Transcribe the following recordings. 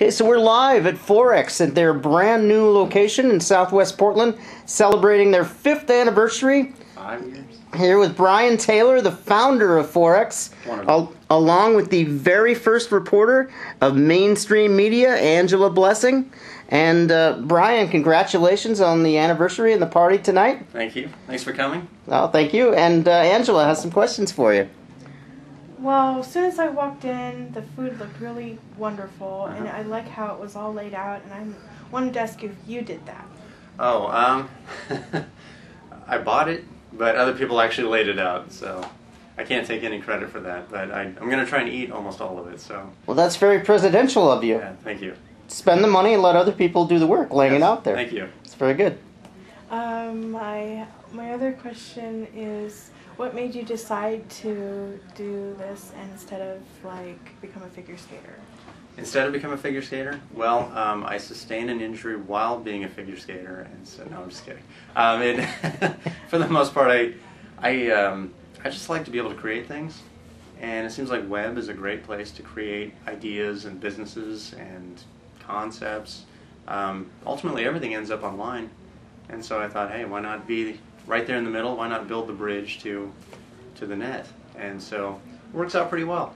Okay, so we're live at Forex at their brand new location in Southwest Portland, celebrating their 5th anniversary. 5 years. Here with Brian Taylor, the founder of Forex, along with the very first reporter of mainstream media, Angela Blessing. And Brian, congratulations on the anniversary and the party tonight. Thank you. Thanks for coming. Oh, thank you. And Angela has some questions for you. Well, as soon as I walked in, the food looked really wonderful, and I like how it was all laid out, and I wanted to ask you if you did that. Oh, I bought it, but other people actually laid it out, so I can't take any credit for that, but I'm going to try and eat almost all of it, so. Well, that's very presidential of you. Yeah, thank you. Spend the money and let other people do the work, laying it out there. Thank you. It's very good. My other question is, what made you decide to do this instead of, like, become a figure skater? Instead of become a figure skater? Well, I sustained an injury while being a figure skater, and so, no, I'm just kidding. For the most part, I just like to be able to create things, and it seems like web is a great place to create ideas and businesses and concepts. Ultimately, everything ends up online, and so I thought, hey, why not be right there in the middle? Why not build the bridge to the net? And so it works out pretty well.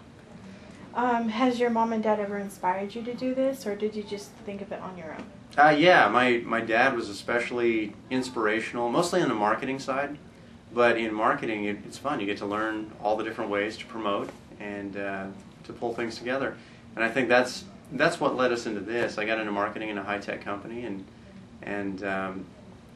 Has your mom and dad ever inspired you to do this, or did you just think of it on your own? Yeah, my dad was especially inspirational, mostly on the marketing side. But in marketing, it's fun. You get to learn all the different ways to promote and to pull things together. And I think that's what led us into this. I got into marketing in a high-tech company and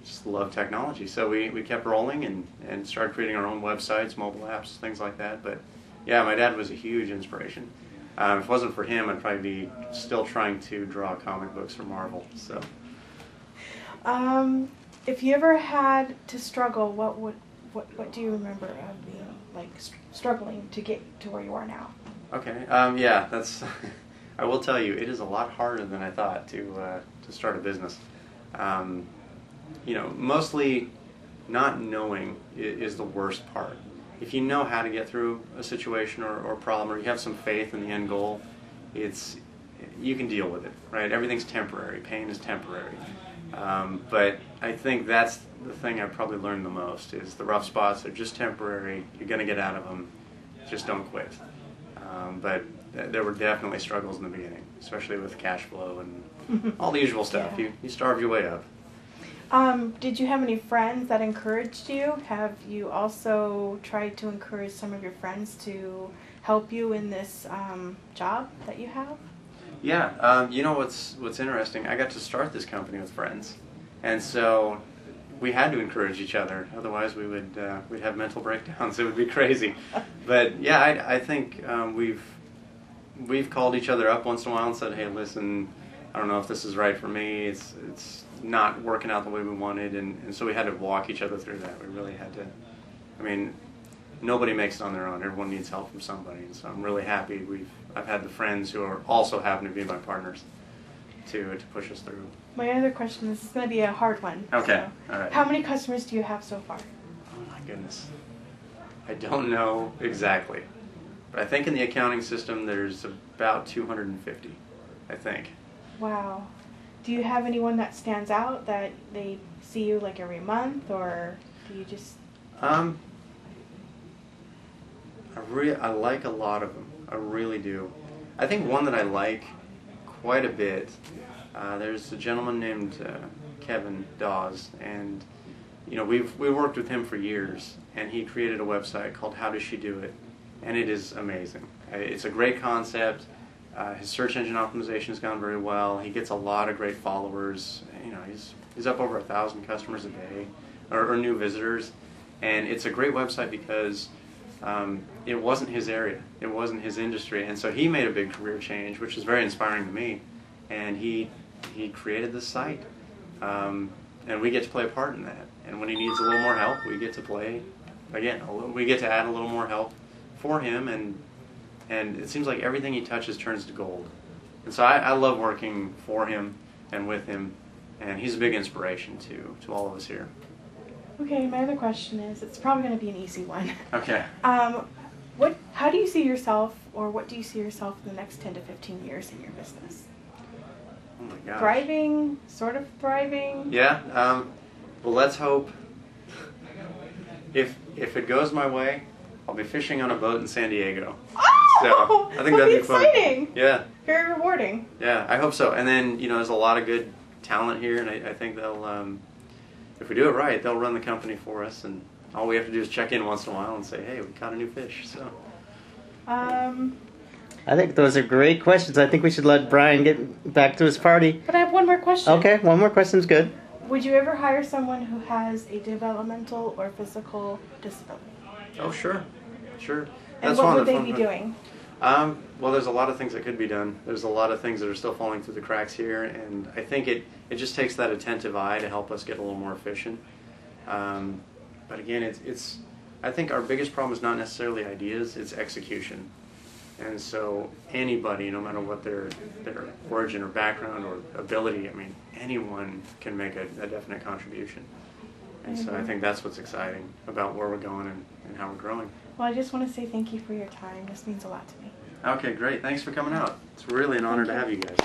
just love technology. So we kept rolling and started creating our own websites, mobile apps, things like that. But yeah, my dad was a huge inspiration. If it wasn't for him, I'd probably be still trying to draw comic books for Marvel. So, if you ever had to struggle, what do you remember of being like struggling to get to where you are now? Okay. Yeah, that's. I will tell you, it is a lot harder than I thought to start a business. You know, mostly not knowing is the worst part. If you know how to get through a situation or problem, or you have some faith in the end goal, you can deal with it, right? Everything's temporary. Pain is temporary. But I think that's the thing I've probably learned the most is the rough spots are just temporary. You're going to get out of them. Just don't quit. But there were definitely struggles in the beginning, especially with cash flow and all the usual stuff. Yeah. You starve your way up. Did you have any friends that encouraged you? Have you also tried to encourage some of your friends to help you in this job that you have? Yeah, you know what's interesting? I got to start this company with friends, and so we had to encourage each other. Otherwise, we'd have mental breakdowns. It would be crazy. But yeah, I think we've called each other up once in a while and said, "Hey, listen, I don't know if this is right for me. It's not working out the way we wanted," and so we had to walk each other through that. We really had to. I mean, nobody makes it on their own. Everyone needs help from somebody, and so I'm really happy I've had the friends who are also happen to be my partners to push us through. My other question, this is going to be a hard one. Okay, so, all right. How many customers do you have so far? Oh my goodness. I don't know exactly, but I think in the accounting system there's about 250, I think. Wow. Do you have anyone that stands out that they see you like every month, or do you just... I like a lot of them. I really do. I think one that I like quite a bit, there's a gentleman named Kevin Dawes, and you know we worked with him for years, and he created a website called How Does She Do It, and it is amazing. It's a great concept. His search engine optimization has gone very well. He gets a lot of great followers. You know, he's up over 1,000 customers a day, or new visitors, and it's a great website because it wasn't his area, it wasn't his industry, and so he made a big career change, which is very inspiring to me. And he created this site, and we get to play a part in that. And when he needs a little more help, we get to play again. We get to add a little more help for him, and it seems like everything he touches turns to gold. And so I love working for him and with him, and he's a big inspiration to all of us here. Okay, my other question is, it's probably going to be an easy one. Okay. How do you see yourself, or what do you see yourself in the next 10 to 15 years in your business? gosh. Thriving, sort of thriving. Yeah. Well, let's hope. If it goes my way, I'll be fishing on a boat in San Diego. Oh, So I think that'd be exciting. fun. Yeah. Very rewarding. Yeah, I hope so. And then there's a lot of good talent here, and I think they'll, if we do it right, they'll run the company for us, and all we have to do is check in once in a while and say, hey, we caught a new fish. So. I think those are great questions. I think we should let Brian get back to his party. But I have one more question. Okay, one more question's good. Would you ever hire someone who has a developmental or physical disability? Oh, sure. And what would they be doing? Well, there's a lot of things that could be done. There's a lot of things that are still falling through the cracks here, and I think it just takes that attentive eye to help us get a little more efficient. But again, I think our biggest problem is not necessarily ideas, it's execution. And so anybody, no matter what their origin or background or ability, I mean, anyone can make a definite contribution. And so I think that's what's exciting about where we're going and how we're growing. Well, I just want to say thank you for your time. This means a lot to me. Okay, great. Thanks for coming out. It's really an honor to have you guys.